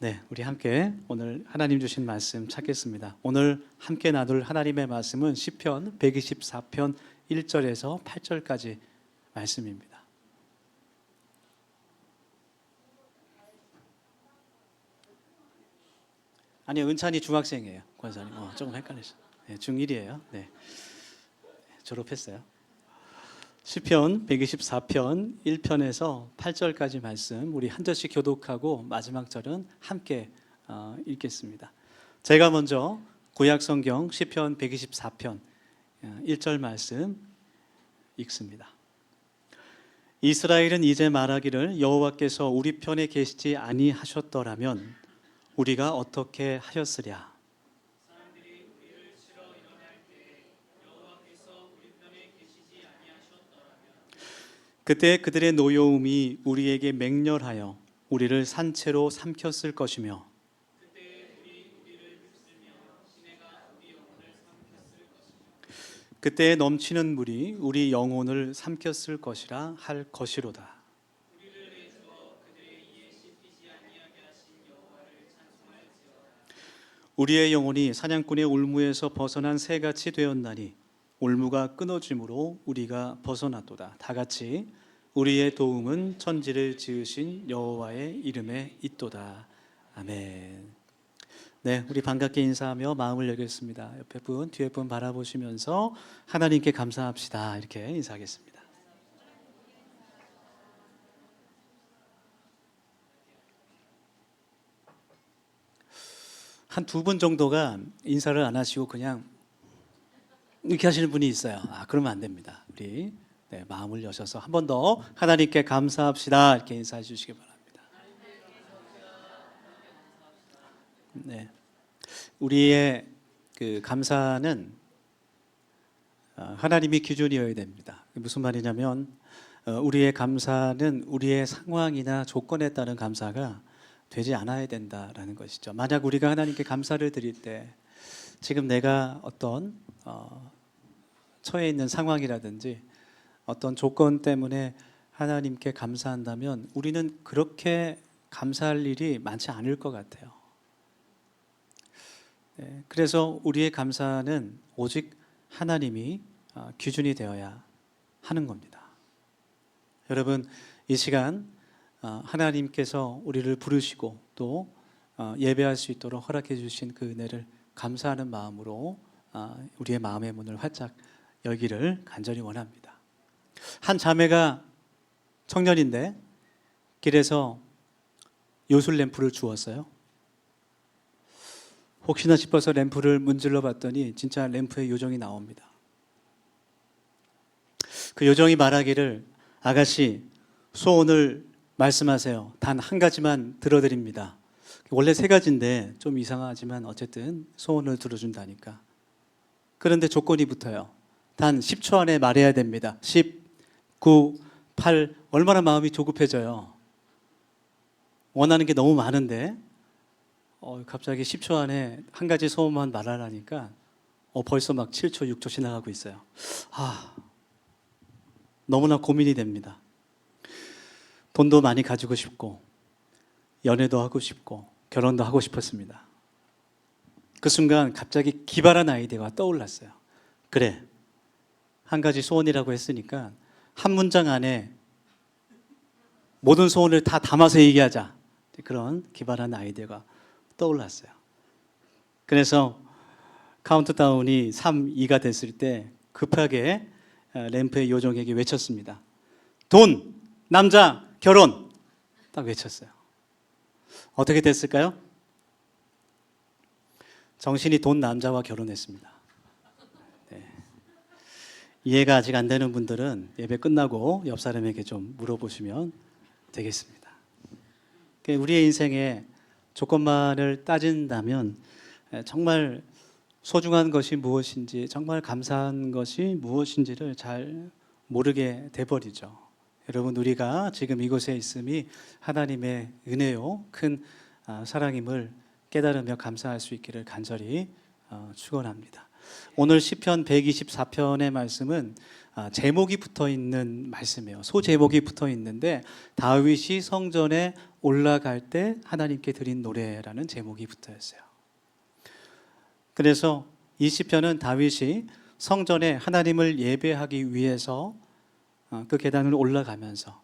네, 우리 함께 오늘 하나님 주신 말씀 찾겠습니다. 오늘 함께 나눌 하나님의 말씀은 시편 124편 1절에서 8절까지 말씀입니다. 아니요, 은찬이 중학생이에요. 권사님. 조금 헷갈리죠. 네, 중1이에요. 네, 졸업했어요. 시편 124편 1편에서 8절까지 말씀 우리 한 절씩 교독하고 마지막 절은 함께 읽겠습니다. 제가 먼저 구약성경 시편 124편 1절 말씀 읽습니다. 이스라엘은 이제 말하기를 여호와께서 우리 편에 계시지 아니하셨더라면 우리가 어떻게 하였으랴. 그때 그들의 노여움이 우리에게 맹렬하여 우리를 산채로 삼켰을 것이며 그때 넘치는 물이 우리 영혼을 삼켰을 것이라 할 것이로다. 우리의 영혼이 사냥꾼의 올무에서 벗어난 새같이 되었나니 올무가 끊어짐으로 우리가 벗어났도다. 다 같이 우리의 도움은 천지를 지으신 여호와의 이름에 있도다. 아멘. 네, 우리 반갑게 인사하며 마음을 열겠습니다. 옆에 분, 뒤에 분 바라보시면서 하나님께 감사합시다. 이렇게 인사하겠습니다. 한 두 분 정도가 인사를 안 하시고 그냥 이렇게 하시는 분이 있어요. 그러면 안 됩니다. 우리 마음을 여셔서 한 번 더 하나님께 감사합시다. 이렇게 인사해 주시기 바랍니다. 네, 우리의 그 감사는 하나님이 기준이어야 됩니다. 무슨 말이냐면 우리의 감사는 우리의 상황이나 조건에 따른 감사가 되지 않아야 된다라는 것이죠. 만약 우리가 하나님께 감사를 드릴 때 지금 내가 어떤 처해 있는 상황이라든지 어떤 조건 때문에 하나님께 감사한다면 우리는 그렇게 감사할 일이 많지 않을 것 같아요. 네, 그래서 우리의 감사는 오직 하나님이 기준이 되어야 하는 겁니다. 여러분, 이 시간 하나님께서 우리를 부르시고 또 예배할 수 있도록 허락해 주신 그 은혜를 감사하는 마음으로 우리의 마음의 문을 활짝 열기를 간절히 원합니다. 한 자매가 청년인데 길에서 요술 램프를 주웠어요. 혹시나 싶어서 램프를 문질러 봤더니 진짜 램프에 요정이 나옵니다. 그 요정이 말하기를 아가씨 소원을 말씀하세요. 단 한 가지만 들어드립니다. 원래 세 가지인데 좀 이상하지만 어쨌든 소원을 들어준다니까. 그런데 조건이 붙어요. 단 10초 안에 말해야 됩니다. 10, 9, 8 얼마나 마음이 조급해져요. 원하는 게 너무 많은데 갑자기 10초 안에 한 가지 소원만 말하라니까 벌써 막 7초, 6초 지나가고 있어요. 너무나 고민이 됩니다. 돈도 많이 가지고 싶고 연애도 하고 싶고 결혼도 하고 싶었습니다. 그 순간 갑자기 기발한 아이디어가 떠올랐어요. 그래, 한 가지 소원이라고 했으니까 한 문장 안에 모든 소원을 다 담아서 얘기하자. 그런 기발한 아이디어가 떠올랐어요. 그래서 카운트다운이 3, 2가 됐을 때 급하게 램프의 요정에게 외쳤습니다. 돈, 남자, 결혼. 딱 외쳤어요. 어떻게 됐을까요? 정신이 돈 남자와 결혼했습니다. 네. 이해가 아직 안 되는 분들은 예배 끝나고 옆 사람에게 좀 물어보시면 되겠습니다. 우리의 인생에 조건만을 따진다면 정말 소중한 것이 무엇인지, 정말 감사한 것이 무엇인지를 잘 모르게 돼버리죠. 여러분, 우리가 지금 이곳에 있음이 하나님의 은혜요, 큰 사랑임을 깨달으며 감사할 수 있기를 간절히 축원합니다. 오늘 시편 124편의 말씀은 제목이 붙어 있는 말씀이에요. 소제목이 붙어 있는데 다윗이 성전에 올라갈 때 하나님께 드린 노래라는 제목이 붙어 있어요. 그래서 이 시편은 다윗이 성전에 하나님을 예배하기 위해서 그 계단을 올라가면서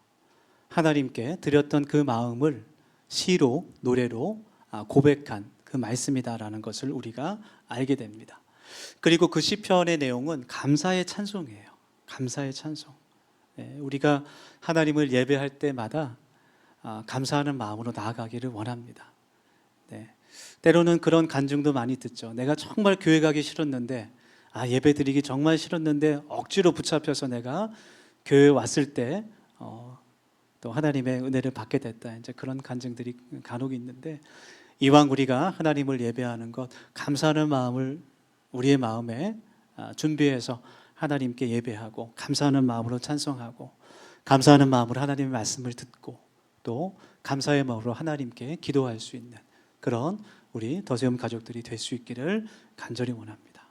하나님께 드렸던 그 마음을 시로, 노래로 고백한 그 말씀이다라는 것을 우리가 알게 됩니다. 그리고 그 시편의 내용은 감사의 찬송이에요. 감사의 찬송. 우리가 하나님을 예배할 때마다 감사하는 마음으로 나아가기를 원합니다. 때로는 그런 간증도 많이 듣죠. 내가 정말 교회 가기 싫었는데, 예배 드리기 정말 싫었는데 억지로 붙잡혀서 내가 교회에 왔을 때 또 하나님의 은혜를 받게 됐다. 이제 그런 간증들이 간혹 있는데, 이왕 우리가 하나님을 예배하는 것, 감사하는 마음을 우리의 마음에 준비해서 하나님께 예배하고 감사하는 마음으로 찬송하고 감사하는 마음으로 하나님의 말씀을 듣고 또 감사의 마음으로 하나님께 기도할 수 있는 그런 우리 더세움 가족들이 될 수 있기를 간절히 원합니다.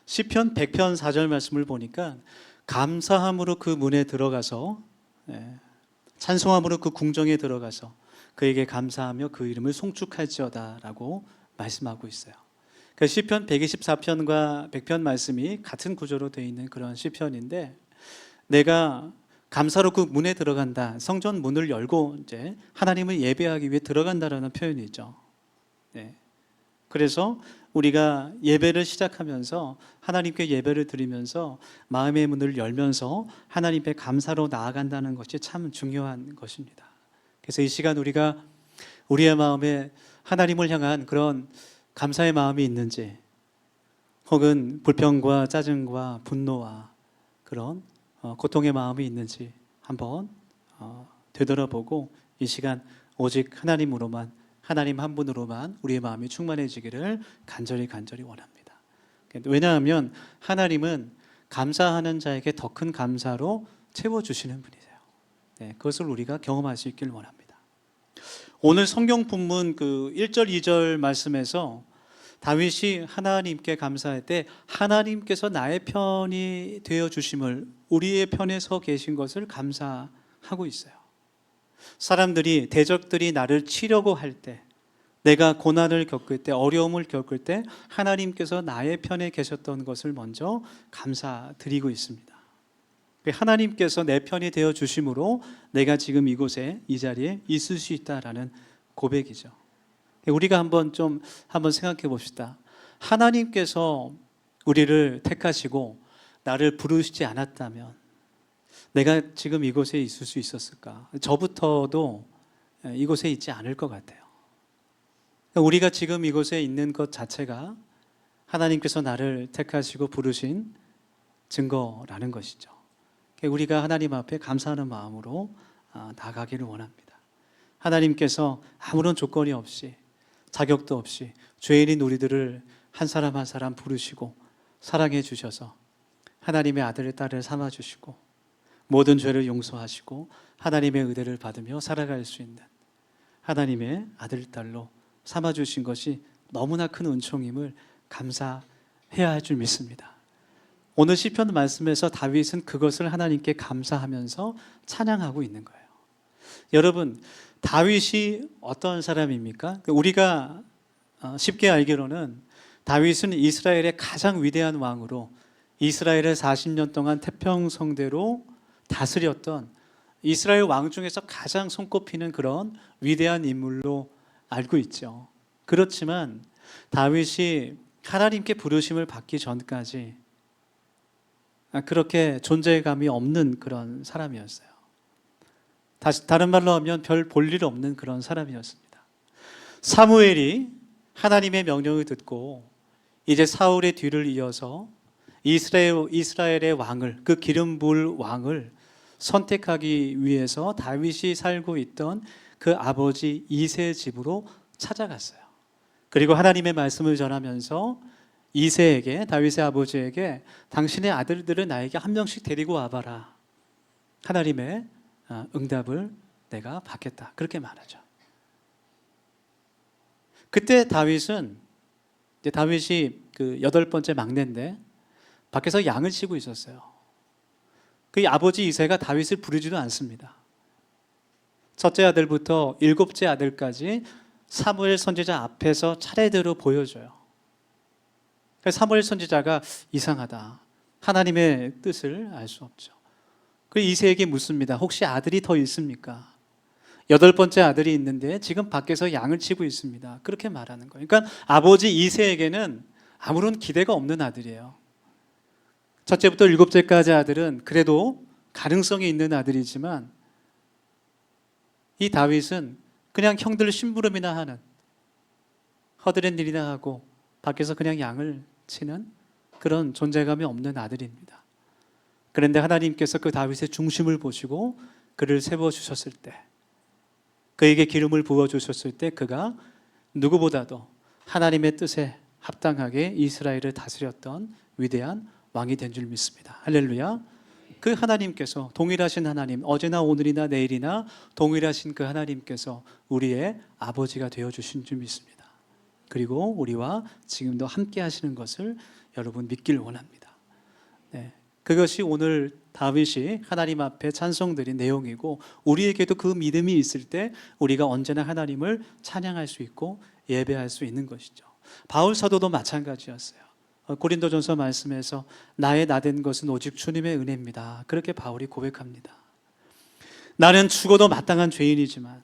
시편 100편 4절 말씀을 보니까 감사함으로 그 문에 들어가서 찬송함으로 그 궁정에 들어가서 그에게 감사하며 그 이름을 송축할지어다 라고 말씀하고 있어요. 시편 124편과 100편 말씀이 같은 구조로 되어 있는 그런 시편인데, 내가 감사로 그 문에 들어간다, 성전 문을 열고 이제 하나님을 예배하기 위해 들어간다라는 표현이죠. 그래서 우리가 예배를 시작하면서 하나님께 예배를 드리면서 마음의 문을 열면서 하나님께 감사로 나아간다는 것이 참 중요한 것입니다. 그래서 이 시간 우리가 우리의 마음에 하나님을 향한 그런 감사의 마음이 있는지, 혹은 불평과 짜증과 분노와 그런 고통의 마음이 있는지 한번 되돌아보고 이 시간 오직 하나님으로만, 하나님 한 분으로만 우리의 마음이 충만해지기를 간절히 원합니다. 왜냐하면 하나님은 감사하는 자에게 더 큰 감사로 채워주시는 분이세요. 그것을 우리가 경험할 수 있기를 원합니다. 오늘 성경 본문 그 1절 2절 말씀에서 다윗이 하나님께 감사할 때 하나님께서 나의 편이 되어 주심을, 우리의 편에 서 계신 것을 감사하고 있어요. 사람들이, 대적들이 나를 치려고 할 때, 내가 고난을 겪을 때, 어려움을 겪을 때 하나님께서 나의 편에 계셨던 것을 먼저 감사드리고 있습니다. 하나님께서 내 편이 되어 주심으로 내가 지금 이곳에, 이 자리에 있을 수 있다라는 고백이죠. 우리가 한번 생각해 봅시다. 하나님께서 우리를 택하시고 나를 부르시지 않았다면 내가 지금 이곳에 있을 수 있었을까? 저부터도 이곳에 있지 않을 것 같아요. 우리가 지금 이곳에 있는 것 자체가 하나님께서 나를 택하시고 부르신 증거라는 것이죠. 우리가 하나님 앞에 감사하는 마음으로 나아가기를 원합니다. 하나님께서 아무런 조건이 없이, 자격도 없이 죄인인 우리들을 한 사람 한 사람 부르시고 사랑해 주셔서 하나님의 아들, 딸을 삼아 주시고 모든 죄를 용서하시고 하나님의 은혜를 받으며 살아갈 수 있는 하나님의 아들, 딸로 삼아 주신 것이 너무나 큰 은총임을 감사해야 할 줄 믿습니다. 오늘 시편 말씀에서 다윗은 그것을 하나님께 감사하면서 찬양하고 있는 거예요. 여러분, 다윗이 어떤 사람입니까? 우리가 쉽게 알기로는 다윗은 이스라엘의 가장 위대한 왕으로 이스라엘을 40년 동안 태평성대로 다스렸던 이스라엘 왕 중에서 가장 손꼽히는 그런 위대한 인물로 알고 있죠. 그렇지만 다윗이 하나님께 부르심을 받기 전까지 그렇게 존재감이 없는 그런 사람이었어요. 다른 말로 하면 별 볼 일 없는 그런 사람이었습니다. 사무엘이 하나님의 명령을 듣고 이제 사울의 뒤를 이어서 이스라엘의 왕을, 그 기름 부을 왕을 선택하기 위해서 다윗이 살고 있던 그 아버지 이새의 집으로 찾아갔어요. 그리고 하나님의 말씀을 전하면서 이새에게, 다윗의 아버지에게 당신의 아들들을 나에게 한 명씩 데리고 와봐라. 하나님의 응답을 내가 받겠다. 그렇게 말하죠. 그때 다윗이 그 8번째 막내인데 밖에서 양을 치고 있었어요. 그 아버지 이새가 다윗을 부르지도 않습니다. 첫째 아들부터 일곱째 아들까지 사무엘 선지자 앞에서 차례대로 보여줘요. 사무엘 선지자가 이상하다. 하나님의 뜻을 알 수 없죠. 그 이새에게 묻습니다. 혹시 아들이 더 있습니까? 8번째 아들이 있는데 지금 밖에서 양을 치고 있습니다. 그렇게 말하는 거예요. 그러니까 아버지 이새에게는 아무런 기대가 없는 아들이에요. 첫째부터 7째까지 아들은 그래도 가능성이 있는 아들이지만 이 다윗은 그냥 형들 심부름이나 하는 허드렛 일이나 하고 밖에서 그냥 양을 치는 그런 존재감이 없는 아들입니다. 그런데 하나님께서 그 다윗의 중심을 보시고 그를 세워주셨을 때, 그에게 기름을 부어주셨을 때 그가 누구보다도 하나님의 뜻에 합당하게 이스라엘을 다스렸던 위대한 왕이 된 줄 믿습니다. 할렐루야. 그 하나님께서, 동일하신 하나님, 어제나 오늘이나 내일이나 동일하신 그 하나님께서 우리의 아버지가 되어주신 줄 믿습니다. 그리고 우리와 지금도 함께 하시는 것을 여러분 믿길 원합니다. 네, 그것이 오늘 다윗이 하나님 앞에 찬송드린 내용이고, 우리에게도 그 믿음이 있을 때 우리가 언제나 하나님을 찬양할 수 있고 예배할 수 있는 것이죠. 바울 사도도 마찬가지였어요. 고린도전서 말씀에서 나의 나된 것은 오직 주님의 은혜입니다. 그렇게 바울이 고백합니다. 나는 죽어도 마땅한 죄인이지만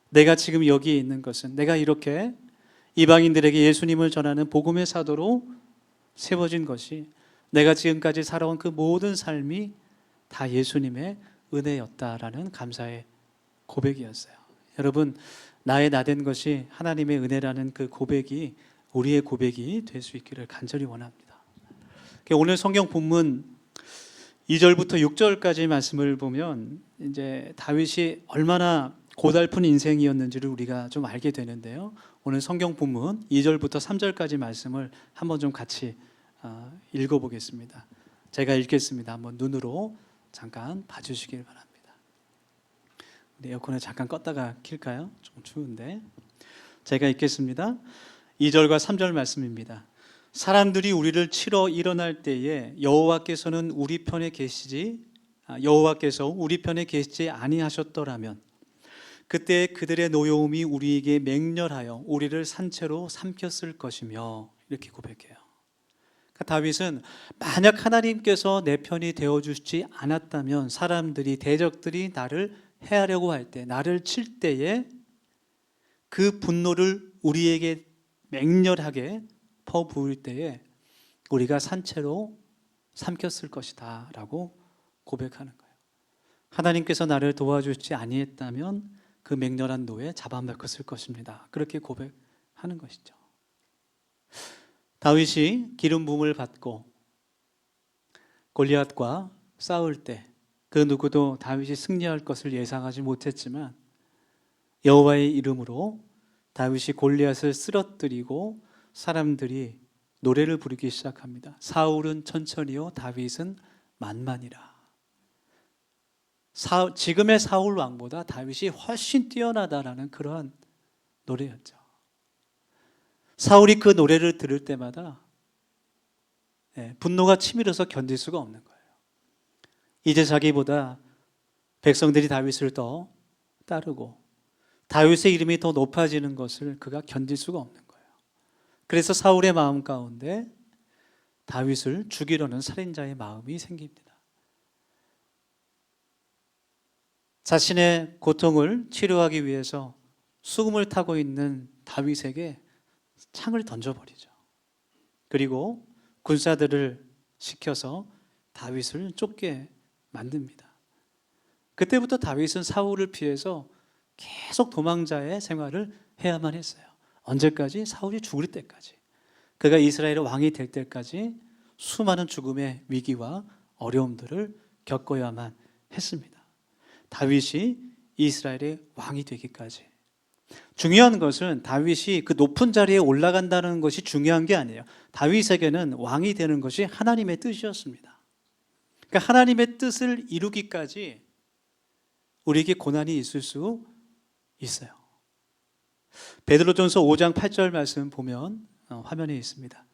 내가 지금 여기에 있는 것은, 내가 이렇게 이방인들에게 예수님을 전하는 복음의 사도로 세워진 것이, 내가 지금까지 살아온 그 모든 삶이 다 예수님의 은혜였다라는 감사의 고백이었어요. 여러분, 나의 나된 것이 하나님의 은혜라는 그 고백이 우리의 고백이 될 수 있기를 간절히 원합니다. 오늘 성경 본문 2절부터 6절까지 말씀을 보면 이제 다윗이 얼마나 고달픈 인생이었는지를 우리가 좀 알게 되는데요. 오늘 성경 본문 2절부터 3절까지 말씀을 한번 좀 같이 읽어보겠습니다. 제가 읽겠습니다. 한번 눈으로 잠깐 봐주시길 바랍니다. 우리 에어컨을 잠깐 껐다가 킬까요? 좀 추운데. 제가 읽겠습니다. 2절과 3절 말씀입니다. 사람들이 우리를 치러 일어날 때에 여호와께서 우리 편에 계시지 아니하셨더라면 그때 그들의 노여움이 우리에게 맹렬하여 우리를 산채로 삼켰을 것이며, 이렇게 고백해요. 그러니까 다윗은 만약 하나님께서 내 편이 되어주시지 않았다면 사람들이, 대적들이 나를 해하려고 할 때, 나를 칠 때에 그 분노를 우리에게 맹렬하게 퍼부을 때에 우리가 산채로 삼켰을 것이다 라고 고백하는 거예요. 하나님께서 나를 도와주지 아니했다면 그 맹렬한 노에 잡아먹혔을 것입니다. 그렇게 고백하는 것이죠. 다윗이 기름 부음을 받고 골리앗과 싸울 때 그 누구도 다윗이 승리할 것을 예상하지 못했지만 여호와의 이름으로 다윗이 골리앗을 쓰러뜨리고 사람들이 노래를 부르기 시작합니다. 사울은 천천히요 다윗은 만만이라. 지금의 사울 왕보다 다윗이 훨씬 뛰어나다라는 그러한 노래였죠. 사울이 그 노래를 들을 때마다 분노가 치밀어서 견딜 수가 없는 거예요. 이제 자기보다 백성들이 다윗을 더 따르고 다윗의 이름이 더 높아지는 것을 그가 견딜 수가 없는 거예요. 그래서 사울의 마음 가운데 다윗을 죽이려는 살인자의 마음이 생깁니다. 자신의 고통을 치료하기 위해서 수금을 타고 있는 다윗에게 창을 던져버리죠. 그리고 군사들을 시켜서 다윗을 쫓게 만듭니다. 그때부터 다윗은 사울을 피해서 계속 도망자의 생활을 해야만 했어요. 언제까지? 사울이 죽을 때까지. 그가 이스라엘의 왕이 될 때까지 수많은 죽음의 위기와 어려움들을 겪어야만 했습니다. 다윗이 이스라엘의 왕이 되기까지. 중요한 것은 다윗이 그 높은 자리에 올라간다는 것이 중요한 게 아니에요. 다윗에게는 왕이 되는 것이 하나님의 뜻이었습니다. 그러니까 하나님의 뜻을 이루기까지 우리에게 고난이 있을 수 있어요. 베드로전서 5장 8절 말씀 보면 화면에 있습니다.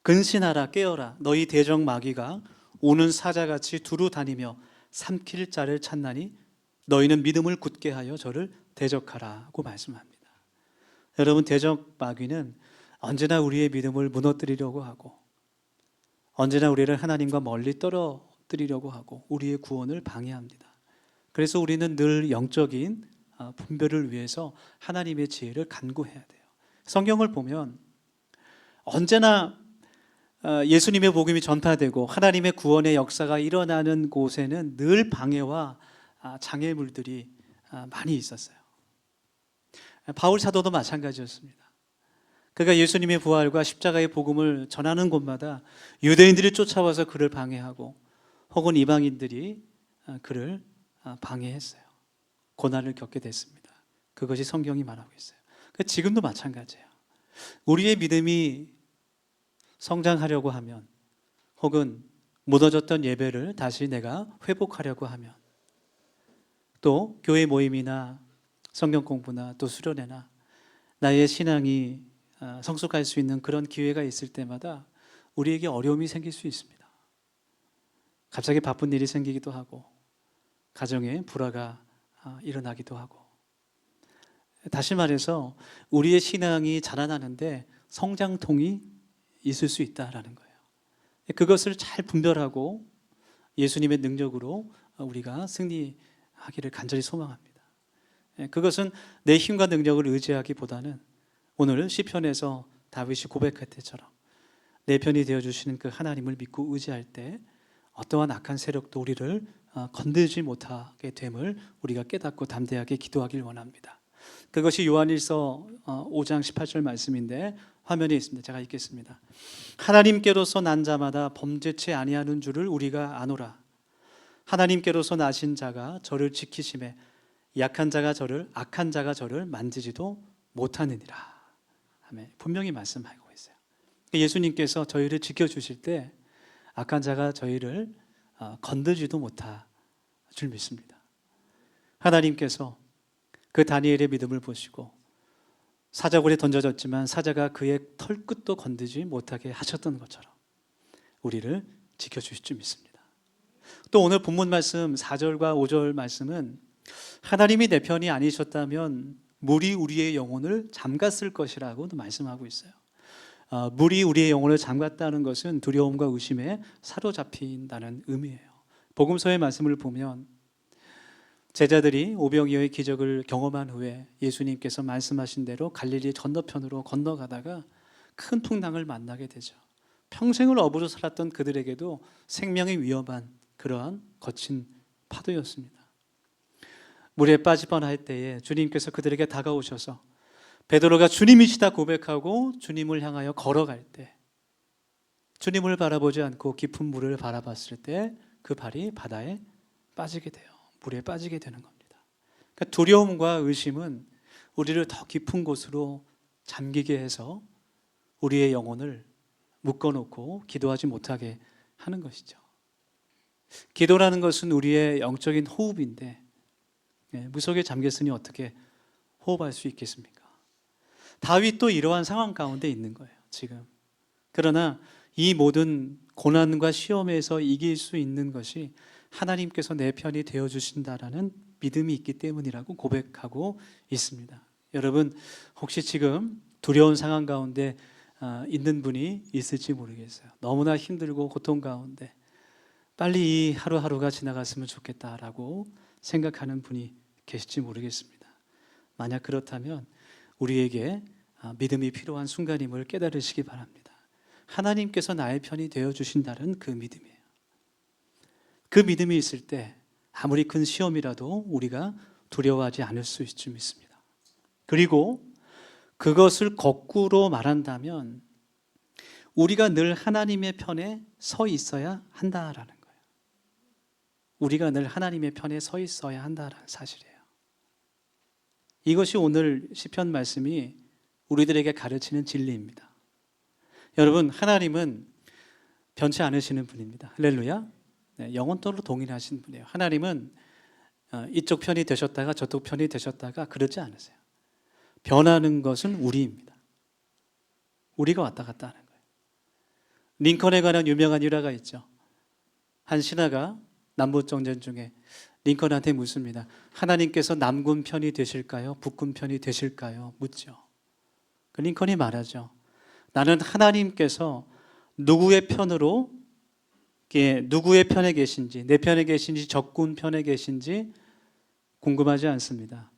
근신하라 깨어라 너희 대적 마귀가 오는 사자같이 두루 다니며 삼킬 자를 찾나니 너희는 믿음을 굳게 하여 저를 대적하라고 말씀합니다. 여러분, 대적 마귀는 언제나 우리의 믿음을 무너뜨리려고 하고 언제나 우리를 하나님과 멀리 떨어뜨리려고 하고 우리의 구원을 방해합니다. 그래서 우리는 늘 영적인 분별을 위해서 하나님의 지혜를 간구해야 돼요. 성경을 보면 언제나 예수님의 복음이 전파되고 하나님의 구원의 역사가 일어나는 곳에는 늘 방해와 장애물들이 많이 있었어요. 바울 사도도 마찬가지였습니다. 그가 예수님의 부활과 십자가의 복음을 전하는 곳마다 유대인들이 쫓아와서 그를 방해하고 혹은 이방인들이 그를 방해했어요. 고난을 겪게 됐습니다. 그것이 성경이 말하고 있어요. 지금도 마찬가지예요. 우리의 믿음이 성장하려고 하면 혹은 무너졌던 예배를 다시 내가 회복하려고 하면 또 교회 모임이나 성경 공부나 또 수련회나 나의 신앙이 성숙할 수 있는 그런 기회가 있을 때마다 우리에게 어려움이 생길 수 있습니다. 갑자기 바쁜 일이 생기기도 하고 가정에 불화가 일어나기도 하고 다시 말해서 우리의 신앙이 자라나는데 성장통이 있을 수 있다라는 거예요. 그것을 잘 분별하고 예수님의 능력으로 우리가 승리하기를 간절히 소망합니다. 그것은 내 힘과 능력을 의지하기보다는 오늘 시편에서 다윗이 고백할 때처럼 내 편이 되어주시는 그 하나님을 믿고 의지할 때 어떠한 악한 세력도 우리를 건들지 못하게 됨을 우리가 깨닫고 담대하게 기도하길 원합니다. 그것이 요한일서 5장 18절 말씀인데 화면에 있습니다. 제가 읽겠습니다. 하나님께로서 난 자마다 범죄치 아니하는 줄을 우리가 아노라. 하나님께로서 나신 자가 저를 지키심에 악한 자가 저를 만지지도 못하느니라. 아멘. 분명히 말씀하고 있어요. 예수님께서 저희를 지켜주실 때 악한 자가 저희를 건들지도 못할 줄 믿습니다. 하나님께서 그 다니엘의 믿음을 보시고 사자굴에 던져졌지만 사자가 그의 털끝도 건들지 못하게 하셨던 것처럼 우리를 지켜주실 줄 믿습니다. 또 오늘 본문 말씀 4절과 5절 말씀은 하나님이 내 편이 아니셨다면 물이 우리의 영혼을 잠갔을 것이라고도 말씀하고 있어요. 물이 우리의 영혼을 잠갔다는 것은 두려움과 의심에 사로잡힌다는 의미예요. 복음서의 말씀을 보면 제자들이 오병이어의 기적을 경험한 후에 예수님께서 말씀하신 대로 갈릴리 건너편으로 건너가다가 큰 풍랑을 만나게 되죠. 평생을 어부로 살았던 그들에게도 생명이 위험한 그러한 거친 파도였습니다. 물에 빠질 뻔할 때에 주님께서 그들에게 다가오셔서 베드로가 주님이시다 고백하고 주님을 향하여 걸어갈 때 주님을 바라보지 않고 깊은 물을 바라봤을 때 그 발이 바다에 빠지게 돼요. 물에 빠지게 되는 겁니다. 그러니까 두려움과 의심은 우리를 더 깊은 곳으로 잠기게 해서 우리의 영혼을 묶어놓고 기도하지 못하게 하는 것이죠. 기도라는 것은 우리의 영적인 호흡인데 무속에 잠겼으니 어떻게 호흡할 수 있겠습니까? 다윗도 이러한 상황 가운데 있는 거예요, 지금. 그러나 이 모든 고난과 시험에서 이길 수 있는 것이 하나님께서 내 편이 되어주신다라는 믿음이 있기 때문이라고 고백하고 있습니다. 여러분, 혹시 지금 두려운 상황 가운데 있는 분이 있을지 모르겠어요. 너무나 힘들고 고통 가운데 빨리 이 하루하루가 지나갔으면 좋겠다라고 생각하는 분이 계실지 모르겠습니다. 만약 그렇다면 우리에게 믿음이 필요한 순간임을 깨달으시기 바랍니다. 하나님께서 나의 편이 되어주신다는 그 믿음이에요. 그 믿음이 있을 때 아무리 큰 시험이라도 우리가 두려워하지 않을 수 있을 줄 믿습니다. 그리고 그것을 거꾸로 말한다면 우리가 늘 하나님의 편에 서 있어야 한다라는 거예요. 우리가 늘 하나님의 편에 서 있어야 한다라는 사실이에요. 이것이 오늘 시편 말씀이 우리들에게 가르치는 진리입니다. 여러분, 하나님은 변치 않으시는 분입니다. 할렐루야. 영원토록 동일하신 분이에요. 하나님은 이쪽 편이 되셨다가 저쪽 편이 되셨다가 그러지 않으세요. 변하는 것은 우리입니다. 우리가 왔다 갔다 하는 거예요. 링컨에 관한 유명한 일화가 있죠. 한 신하가 남북정전 중에 링컨한테 묻습니다. 하나님께서 남군 편이 되실까요? 북군 편이 되실까요? 묻죠. 그 링컨이 말하죠. 나는 하나님께서 누구의 편으로, 누구의 편에 계신지, 내 편에 계신지 적군 편에 계신지 궁금하지 않습니다.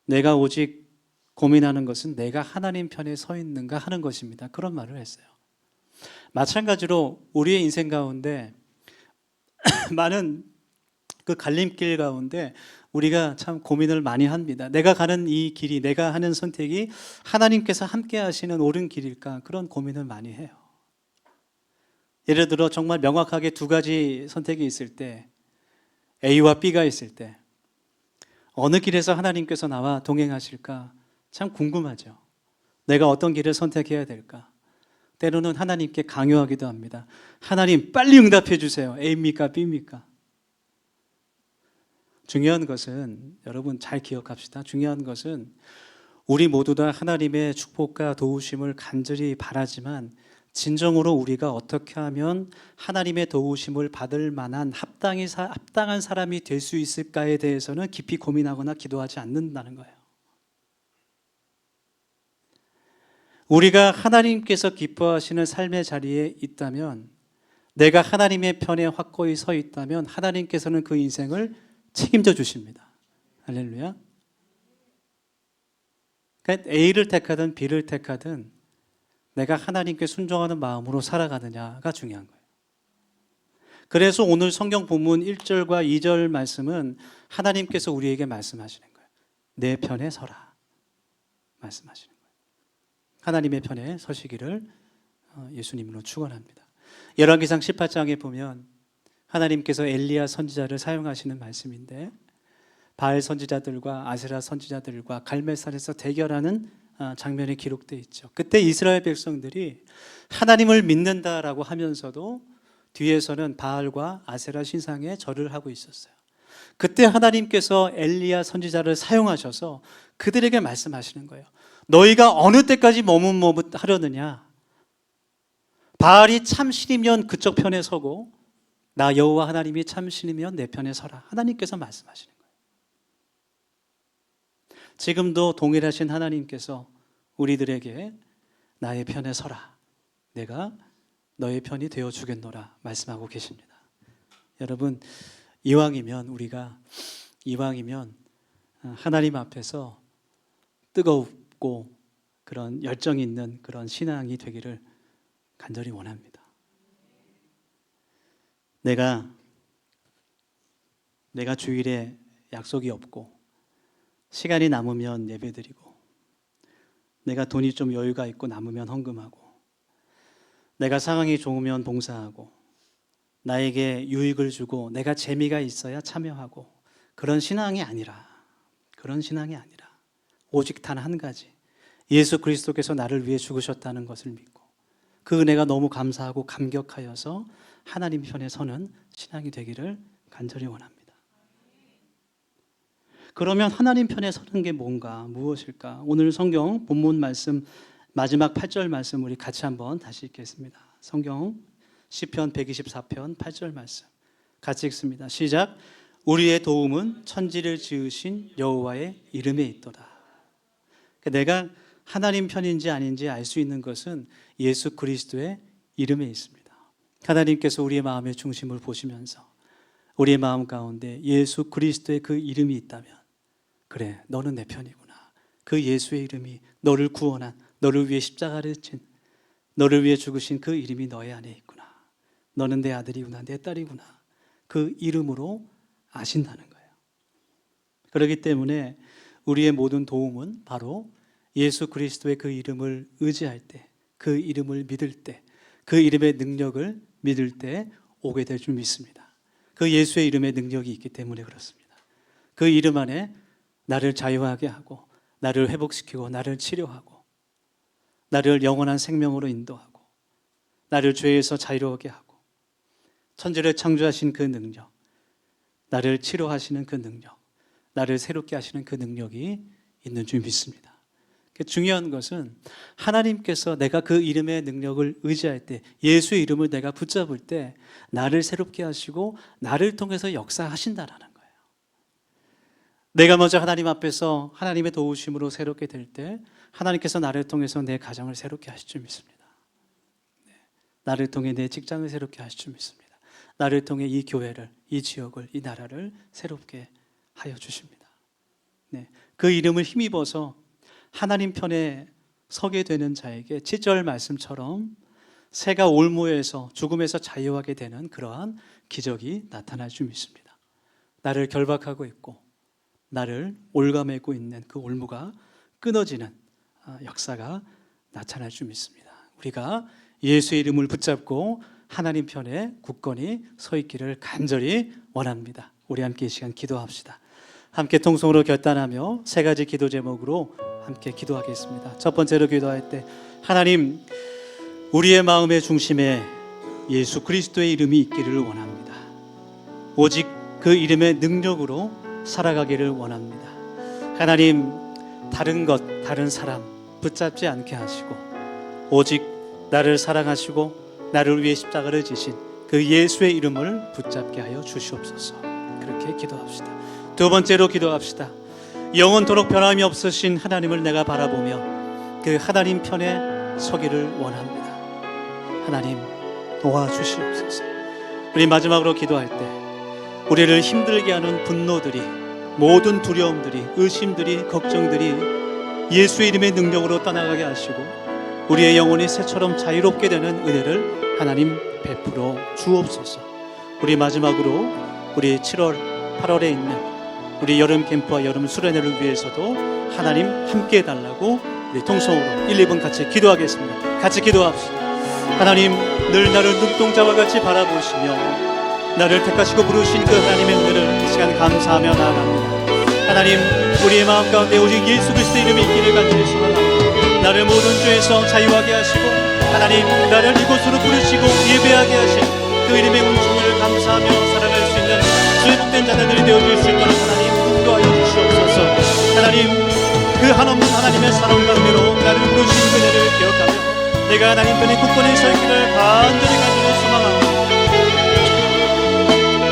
내가 오직 고민하는 것은 내가 하나님 편에 서 있는가 하는 것입니다. 그런 말을 했어요. 마찬가지로 우리의 인생 가운데 많은 그 갈림길 가운데 우리가 참 고민을 많이 합니다. 내가 가는 이 길이, 내가 하는 선택이 하나님께서 함께 하시는 옳은 길일까? 그런 고민을 많이 해요. 예를 들어 정말 명확하게 두 가지 선택이 있을 때, A와 B가 있을 때 어느 길에서 하나님께서 나와 동행하실까? 참 궁금하죠. 내가 어떤 길을 선택해야 될까? 때로는 하나님께 강요하기도 합니다. 하나님 빨리 응답해 주세요. A입니까? B입니까? 중요한 것은, 여러분 잘 기억합시다. 중요한 것은 우리 모두 다 하나님의 축복과 도우심을 간절히 바라지만 진정으로 우리가 어떻게 하면 하나님의 도우심을 받을 만한 합당한 사람이 될 수 있을까에 대해서는 깊이 고민하거나 기도하지 않는다는 거예요. 우리가 하나님께서 기뻐하시는 삶의 자리에 있다면, 내가 하나님의 편에 확고히 서 있다면 하나님께서는 그 인생을 책임져 주십니다. 할렐루야. 그러니까 A를 택하든 B를 택하든 내가 하나님께 순종하는 마음으로 살아가느냐가 중요한 거예요. 그래서 오늘 성경 본문 1절과 2절 말씀은 하나님께서 우리에게 말씀하시는 거예요. 내 편에 서라 말씀하시는 거예요. 하나님의 편에 서시기를 예수님으로 축원합니다. 열왕기상 18장에 보면 하나님께서 엘리야 선지자를 사용하시는 말씀인데, 바알 선지자들과 아세라 선지자들과 갈멜산에서 대결하는 장면이 기록되어 있죠. 그때 이스라엘 백성들이 하나님을 믿는다라고 하면서도 뒤에서는 바알과 아세라 신상에 절을 하고 있었어요. 그때 하나님께서 엘리야 선지자를 사용하셔서 그들에게 말씀하시는 거예요. 너희가 어느 때까지 머뭇머뭇하려느냐? 바알이 참 신이면 그쪽 편에 서고 나 여호와 하나님이 참 신이면 내 편에 서라. 하나님께서 말씀하시는 거예요. 지금도 동일하신 하나님께서 우리들에게 나의 편에 서라. 내가 너의 편이 되어 주겠노라 말씀하고 계십니다. 여러분, 이왕이면 하나님 앞에서 뜨겁고 그런 열정 있는 그런 신앙이 되기를 간절히 원합니다. 내가 주일에 약속이 없고 시간이 남으면 예배드리고, 내가 돈이 좀 여유가 있고 남으면 헌금하고, 내가 상황이 좋으면 봉사하고, 나에게 유익을 주고 내가 재미가 있어야 참여하고, 그런 신앙이 아니라 오직 단 한 가지, 예수 그리스도께서 나를 위해 죽으셨다는 것을 믿고 그 은혜가 너무 감사하고 감격하여서 하나님 편에 서는 신앙이 되기를 간절히 원합니다. 그러면 하나님 편에 서는 게 무엇일까? 오늘 성경 본문 말씀 마지막 8절 말씀 우리 같이 한번 다시 읽겠습니다. 성경 시편 124편 8절 말씀 같이 읽습니다. 시작. 우리의 도움은 천지를 지으신 여호와의 이름에 있도다. 내가 하나님 편인지 아닌지 알 수 있는 것은 예수 그리스도의 이름에 있습니다. 하나님께서 우리의 마음의 중심을 보시면서 우리의 마음 가운데 예수 그리스도의 그 이름이 있다면, 그래, 너는 내 편이구나. 그 예수의 이름이 너를 구원한, 너를 위해 십자가를 진, 너를 위해 죽으신 그 이름이 너의 안에 있구나. 너는 내 아들이구나, 내 딸이구나. 그 이름으로 아신다는 거예요. 그렇기 때문에 우리의 모든 도움은 바로 예수 그리스도의 그 이름을 의지할 때, 그 이름을 믿을 때, 그 이름의 능력을 믿을 때 오게 될 줄 믿습니다. 그 예수의 이름의 능력이 있기 때문에 그렇습니다. 그 이름 안에 나를 자유하게 하고, 나를 회복시키고, 나를 치료하고, 나를 영원한 생명으로 인도하고, 나를 죄에서 자유롭게 하고, 천지를 창조하신 그 능력, 나를 치료하시는 그 능력, 나를 새롭게 하시는 그 능력이 있는 줄 믿습니다. 중요한 것은 하나님께서 내가 그 이름의 능력을 의지할 때, 예수의 이름을 내가 붙잡을 때 나를 새롭게 하시고 나를 통해서 역사하신다라는 거예요. 내가 먼저 하나님 앞에서 하나님의 도우심으로 새롭게 될 때 하나님께서 나를 통해서 내 가정을 새롭게 하실 줄 믿습니다. 나를 통해 내 직장을 새롭게 하실 줄 믿습니다. 나를 통해 이 교회를, 이 지역을, 이 나라를 새롭게 하여 주십니다. 그 이름을 힘입어서 하나님 편에 서게 되는 자에게 7절 말씀처럼 새가 올무에서 죽음에서 자유하게 되는 그러한 기적이 나타날 줄 믿습니다. 나를 결박하고 있고 나를 올가매고 있는 그 올무가 끊어지는 역사가 나타날 줄 믿습니다. 우리가 예수의 이름을 붙잡고 하나님 편에 굳건히 서 있기를 간절히 원합니다. 우리 함께 이 시간 기도합시다. 함께 통성으로 결단하며 세 가지 기도 제목으로 함께 기도하겠습니다. 첫 번째로 기도할 때, 하나님, 우리의 마음의 중심에 예수 그리스도의 이름이 있기를 원합니다. 오직 그 이름의 능력으로 살아가기를 원합니다. 하나님, 다른 것, 다른 사람 붙잡지 않게 하시고 오직 나를 사랑하시고 나를 위해 십자가를 지신 그 예수의 이름을 붙잡게 하여 주시옵소서. 그렇게 기도합시다. 두 번째로 기도합시다. 영원토록 변함이 없으신 하나님을 내가 바라보며 그 하나님 편에 서기를 원합니다. 하나님 도와주시옵소서. 우리 마지막으로 기도할 때 우리를 힘들게 하는 분노들이, 모든 두려움들이, 의심들이, 걱정들이 예수의 이름의 능력으로 떠나가게 하시고 우리의 영혼이 새처럼 자유롭게 되는 은혜를 하나님 베풀어 주옵소서. 우리 마지막으로 우리 7월, 8월에 있는 우리 여름 캠프와 여름 수련회를 위해서도 하나님 함께 해달라고 우리 통성으로 1, 2분 같이 기도하겠습니다. 같이 기도합시다. 하나님, 늘 나를 눈동자와 같이 바라보시며 나를 택하시고 부르신 그 하나님의 은혜를 이 시간 감사하며 나아갑니다. 하나님, 우리의 마음 가운데 오직 예수 그리스도의 이름이 있기를 간절히 소망합니다. 나를 모든 죄에서 자유하게 하시고 하나님, 나를 이곳으로 부르시고 예배하게 하신 그 이름의 운신을 감사하며 살아갈 수 있는 죄복된 자들이 되어줄 수 있도록 하나님 인도하여 주시옵소서. 하나님, 그 한없는 하나님의 사랑 가운데로 나를 부르신 그네를 기억하며 내가 하나님 편에 굳건히 서 있기를 간절히 소망합니다.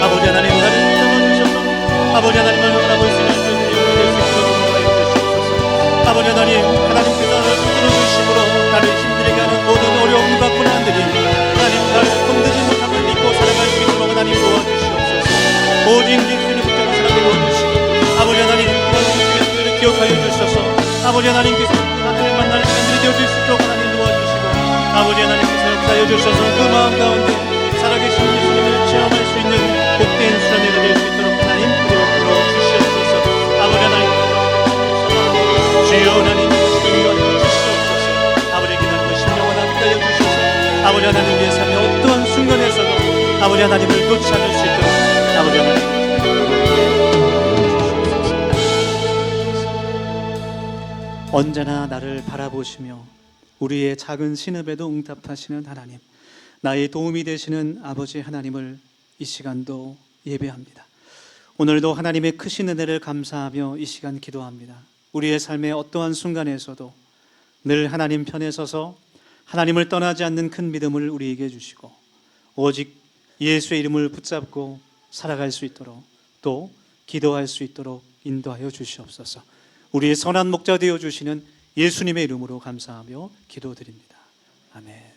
아버지 하나님, 나를 인정해주셔서 아버지 하나님을 바라볼 수 있는 주님이 될 수 있도록 인도하여 주시옵소서. 아버지 하나님, 하나님께서 나를 붙들어주심으로 나를 힘들게 하는 모든 어려움과 고난들이 하나님 나를 건드지 못함을 믿고 살아갈 수 있도록 하나님 도와주시옵소서. 오직 예수님 붙잡고 살아가게 도와주시고 아버지 하나님, 그들을 기억하여 주셔서 아버지 하나님께서 하나님을 만나는 시간들이 되어질 수 있도록 하나님 도와주시고 아버지 하나님께서 역사하여 주셔서 그 마음 가운데 살아계신 예수님을 체험할 수 있는 복된 수련회가 될 수 있도록 하나님 인도하여 주시옵소서. 아버지 하나님, 주여 하나님 인도하여 주시옵소서. 아버지의 기도하는 심령을 함께 하여 주셔서 아버지 하나님 위해 삶의 어떠한 순간에서도 아버지 하나님을 놓지 않을 수 있도록 아버지 하나님 언제나 나를 바라보시며 우리의 작은 신음에도 응답하시는 하나님, 나의 도움이 되시는 아버지 하나님을 이 시간도 예배합니다. 오늘도 하나님의 크신 은혜를 감사하며 이 시간 기도합니다. 우리의 삶의 어떠한 순간에서도 늘 하나님 편에 서서 하나님을 떠나지 않는 큰 믿음을 우리에게 주시고 오직 예수의 이름을 붙잡고 살아갈 수 있도록 또 기도할 수 있도록 인도하여 주시옵소서. 우리의 선한 목자 되어 주시는 예수님의 이름으로 감사하며 기도드립니다. 아멘.